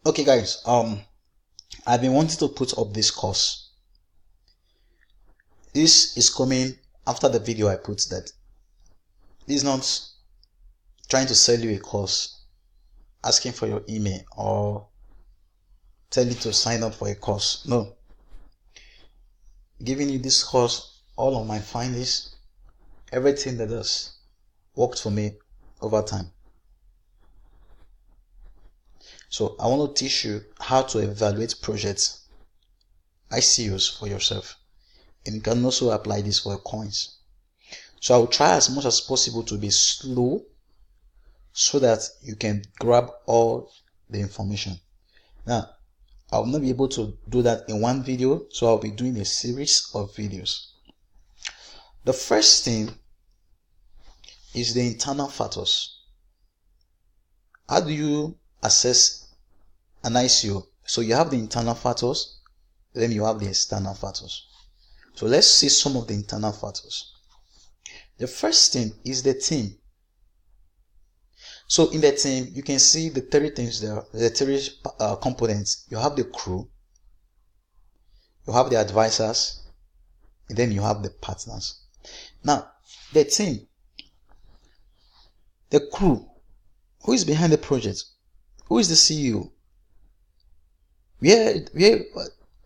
Okay guys, I've been wanting to put up this course. This is coming after the video I put that. This is not trying to sell you a course, asking for your email or tell you to sign up for a course. No. Giving you this course, all of my findings, everything that has worked for me over time. So I want to teach you how to evaluate projects, ICOs for yourself. And you can also apply this for coins. So I will try as much as possible to be slow so that you can grab all the information. Now, I will not be able to do that in one video, so I'll be doing a series of videos. The first thing is the internal factors. How do you assess an ICO? So you have the internal factors, then you have the external factors. So let's see some of the internal factors. The first thing is the team. So in the team, you can see the three things there, the three components. You have the crew, you have the advisors, and then you have the partners. Now, the team, the crew, who is behind the project? Who is the CEO?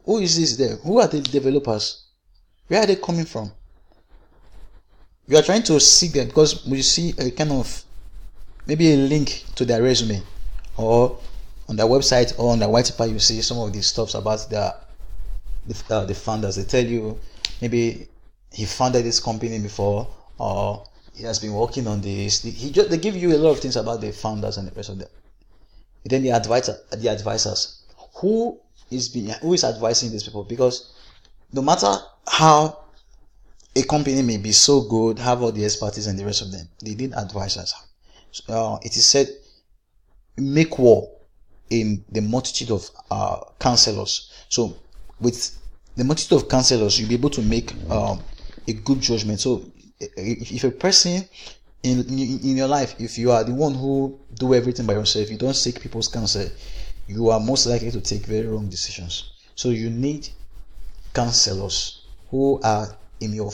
Who is this there? Who are the developers? Where are they coming from? You are trying to seek them because you see a kind of maybe a link to their resume, or on their website or on their white paper you see some of these stuffs about the founders. They tell you maybe he founded this company before, or he has been working on this. They give you a lot of things about the founders and the rest of them. And then the advisors, who is advising these people? Because no matter how a company may be so good, have all the expertise and the rest of them, they need advisors. It is said, make war in the multitude of counselors. So with the multitude of counselors, you'll be able to make a good judgment. So if a person in your life, if you are the one who do everything by yourself, you don't seek people's counsel, you are most likely to take very wrong decisions. So you need counselors who are in your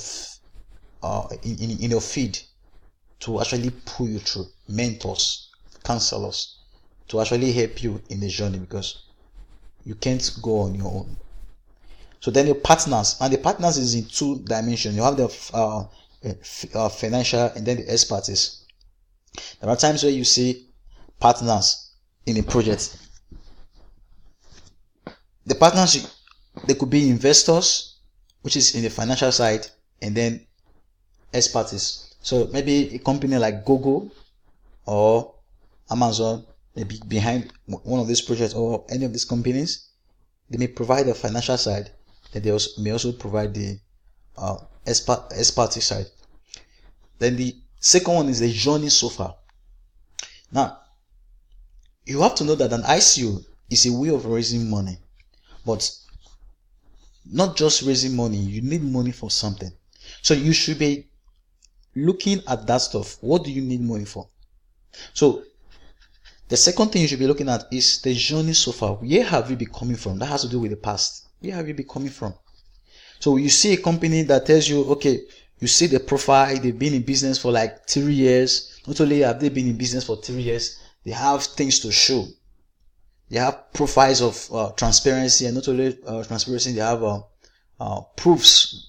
in your feed to actually pull you through, mentors, counselors, to actually help you in the journey, because you can't go on your own. So then your partners, and the partners is in two dimensions. You have the financial and then the expertise. There are times where you see partners in a project. The partners, they could be investors, which is in the financial side, and then expertise. So maybe a company like Google or Amazon may be behind one of these projects, or any of these companies. They may provide the financial side, and they may also provide the expertise side. Then the second one is the journey so far. Now, you have to know that an ICO is a way of raising money, but not just raising money. You need money for something. So you should be looking at that stuff. What do you need money for? So the second thing you should be looking at is the journey so far. Where have you been coming from? That has to do with the past. Where have you been coming from? So you see a company that tells you, okay, you see the profile, they've been in business for like 3 years. Not only have they been in business for 3 years, they have things to show. They have profiles of transparency, and not only transparency, they have proofs.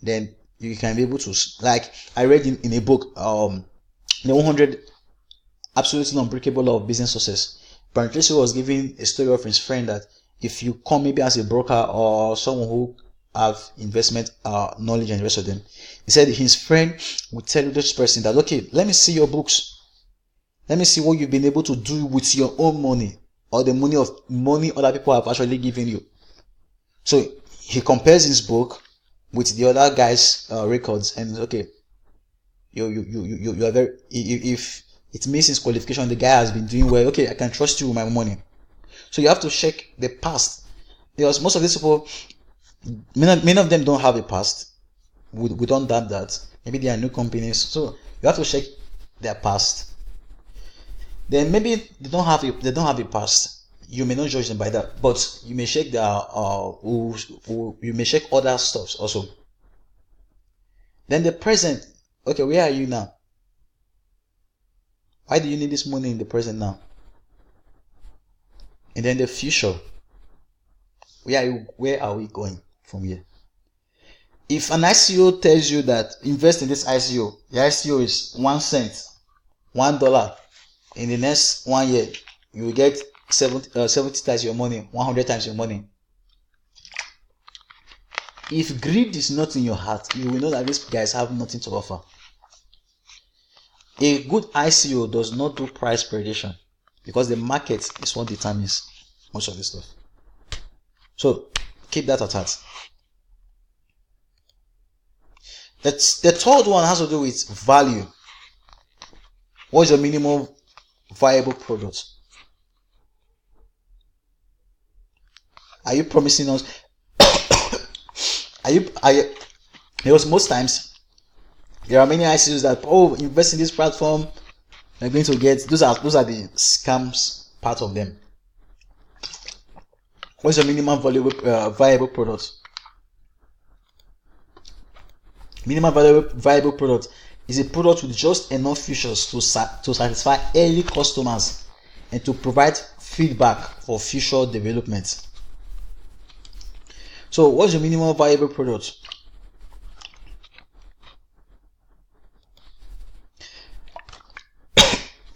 Then you can be able to, like I read in a book, the 100 absolutely unbreakable law of business success. Brian Tracy was giving a story of his friend that if you come maybe as a broker or someone who have investment knowledge and the rest of them, he said his friend would tell this person that, okay, let me see your books. Let me see what you've been able to do with your own money, or the money other people have actually given you. So he compares his book with the other guy's records, and okay, you are very, if it means his qualification, the guy has been doing well, okay, I can trust you with my money. So you have to check the past, because most of these people, many of them don't have a past. We don't that. Maybe they are new companies, so you have to check their past. then maybe they don't have a past. You may not judge them by that, but you may check their you may check other stuffs also. Then the present. Okay, where are you now? Why do you need this money in the present now? And then the future. Where are we going from here? If an ICO tells you that invest in this ICO, the ICO is 1 cent, $1. In the next 1 year, you will get 70 times your money, 100 times your money. If greed is not in your heart, you will know that these guys have nothing to offer. A good ICO does not do price prediction because the market is what determines most of this stuff. So keep that at heart. That's the third one has to do with value. What's your minimum viable product? Are you promising us? Are you? Because most times there are many ICOs that invest in this platform. You're going to get those are the scams part of them. What's your minimum viable product? Minimum viable product is a product with just enough features to satisfy early customers and to provide feedback for future development. So what's your minimum viable product?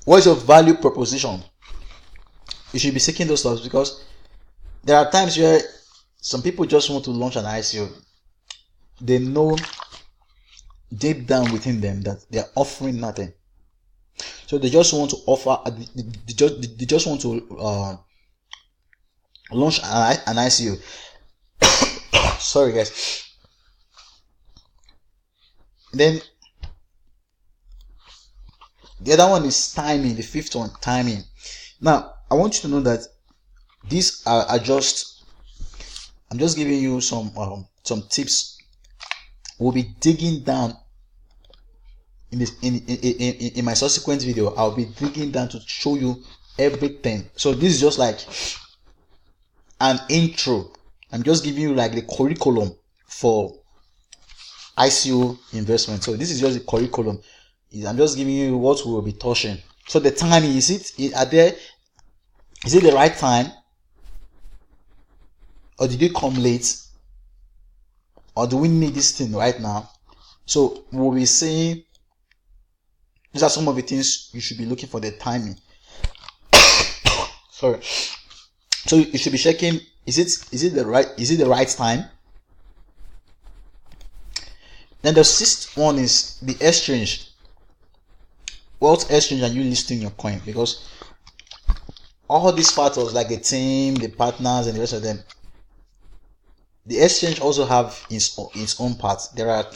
What's your value proposition? You should be seeking those stuff because there are times where some people just want to launch an ICO. They know deep down within them that they are offering nothing, so they just want to offer. They just want to launch an ICO. Sorry, guys. Then the other one is timing. The fifth one, timing. Now, I want you to know that these are just. I'm just giving you some tips. We'll be digging down in this in my subsequent video. I'll be digging down to show you everything. So this is just like an intro. I'm just giving you like the curriculum for ICO investment. So this is just the curriculum. I'm just giving you what we will be touching. So the timing, is it the right time, or did you come late, or do we need this thing right now? So we'll be saying these are some of the things you should be looking for. The timing. Sorry. So you should be checking, is it the right time? Then the sixth one is the exchange. What exchange are you listing your coin? Because all these factors like the team, the partners, and the rest of them, the exchange also have its own part. There are the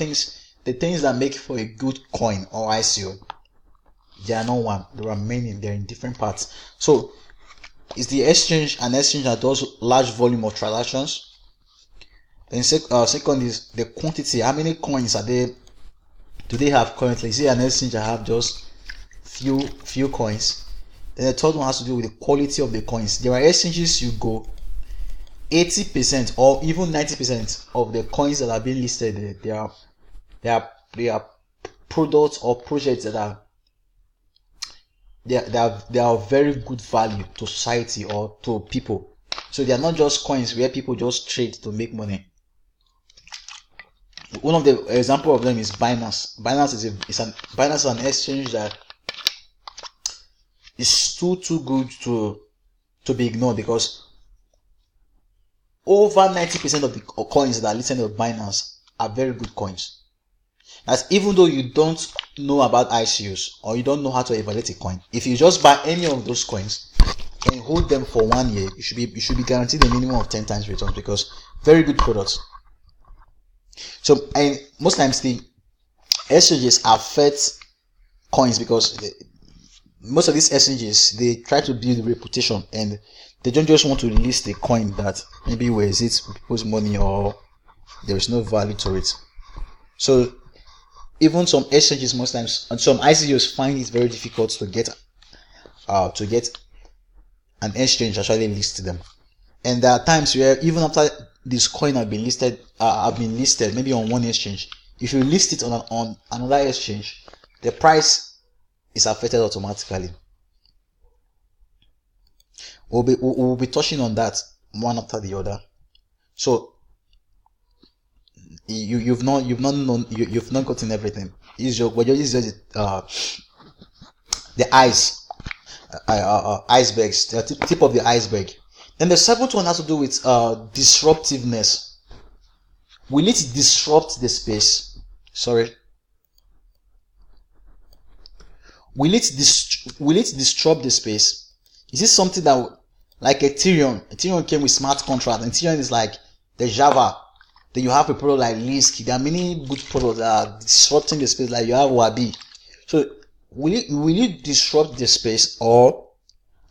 things that make for a good coin or ICO. They are not one. There are many. They're in different parts. So is the exchange an exchange that does large volume of transactions? Then second is the quantity. How many coins do they have currently? Is it an exchange that have just few coins? Then the third one has to do with the quality of the coins. There are exchanges you go 80% or even 90% of the coins that are being listed, they are products or projects that are they are very good value to society or to people. So they are not just coins where people just trade to make money. One of the example of them is Binance. Binance is an exchange that is too good to be ignored, because over 90% of the coins that are listed on Binance are very good coins. That's even though you don't know about ICOs or you don't know how to evaluate a coin. If you just buy any of those coins and hold them for 1 year, you should be guaranteed a minimum of 10 times return, because very good products. So, and most times the exchanges affect coins because most of these exchanges, they try to build reputation, and they don't just want to list a coin that maybe it people's money or there is no value to it. So even some exchanges most times and some ICOs find it very difficult to get to get an exchange actually list them. And there are times where even after this coin have been listed, maybe on one exchange, if you list it on another exchange, the price is affected automatically. We'll be touching on that one after the other. So you've not gotten everything. The icebergs, the tip of the iceberg. Then the seventh one has to do with disruptiveness. Will it disrupt the space? Will it disrupt the space? Is this something that, like Ethereum came with smart contract, and Ethereum is like the Java. Then you have a product like Lisk. There are many good products that are disrupting the space, like you have Wabi. So will you disrupt the space, or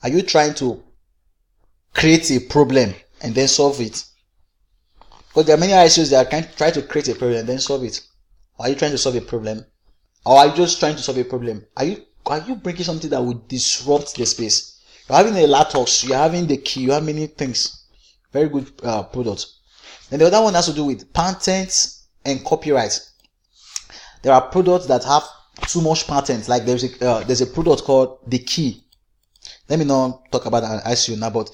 are you trying to create a problem and then solve it? Because there are many ICOs that can try to create a problem and then solve it. Or are you trying to solve a problem? Or are you just trying to solve a problem? Are you bringing something that would disrupt the space? You're having a Latos, you're having the key, you have many things. Very good product. Then the other one has to do with patents and copyright. There are products that have too much patents. Like there's a product called the key. Let me not talk about an ICO now, but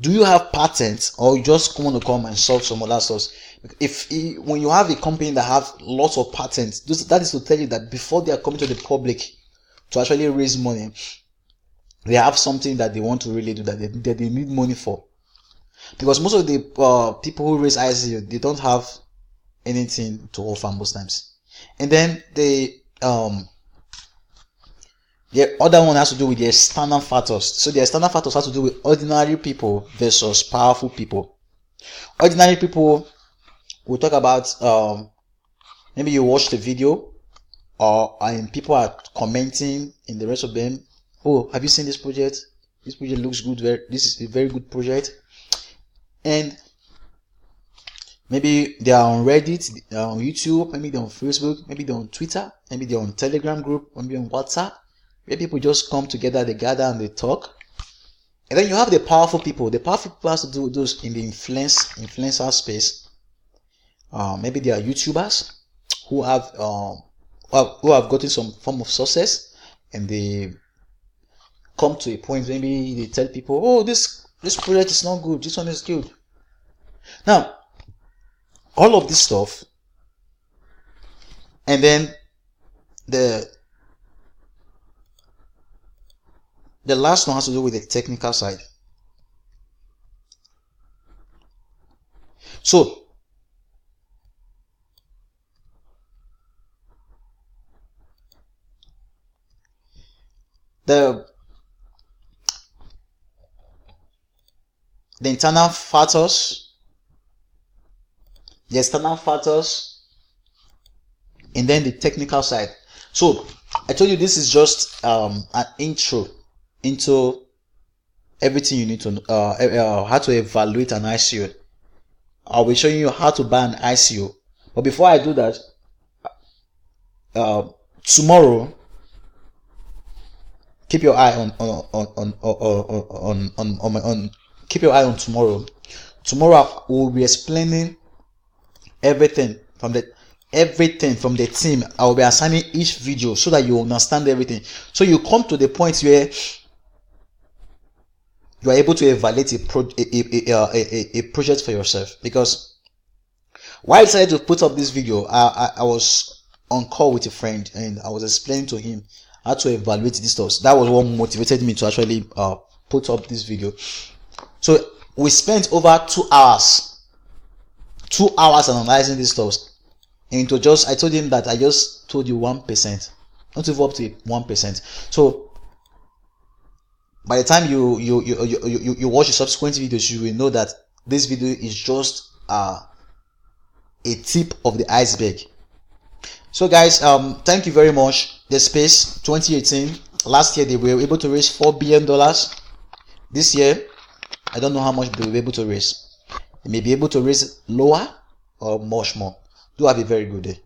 do you have patents, or you just want to come and solve some other stuff? When you have a company that have lots of patents, that is to tell you that before they are coming to the public to actually raise money, they have something that they want to really do, that they need money for. Because most of the people who raise ICO, they don't have anything to offer most times. And then the other one has to do with the external factors. So the external factors has to do with ordinary people versus powerful people. Ordinary people, we'll talk about, maybe you watch the video, and people are commenting in the rest of them. Oh, have you seen this project? This project looks good. This is a very good project. And maybe they are on Reddit, they are on YouTube, maybe they're on Facebook, maybe they're on Twitter, maybe they're on Telegram group, maybe on WhatsApp, where people just come together, they gather and they talk. And then you have the powerful people. The powerful people has to do with those in the influencer space. Maybe they are YouTubers who have gotten some form of success, and they come to a point, maybe they tell people, oh, this project is not good, this one is good. Now, all of this stuff, and then the last one has to do with the technical side. So the internal factors, the external factors, and then the technical side. So I told you this is just an intro into everything you need to know, how to evaluate an ICO. I'll be showing you how to buy an ICO. But before I do that, tomorrow, keep your eye keep your eye on tomorrow. Tomorrow we'll be explaining everything from the team. I will be assigning each video so that you understand everything. So you come to the point where you are able to evaluate a project for yourself. Because why I decided to put up this video, I was on call with a friend and I was explaining to him how to evaluate this stuff. That was what motivated me to actually put up this video. So we spent over 2 hours analyzing this stuff. And I told him that I just told you 1%, not even up to 1%. So by the time you watch the subsequent videos, you will know that this video is just a tip of the iceberg. So guys, thank you very much. The space 2018, last year they were able to raise $4 billion. This year, I don't know how much they will be able to raise. They may be able to raise lower or much more. Do have a very good day.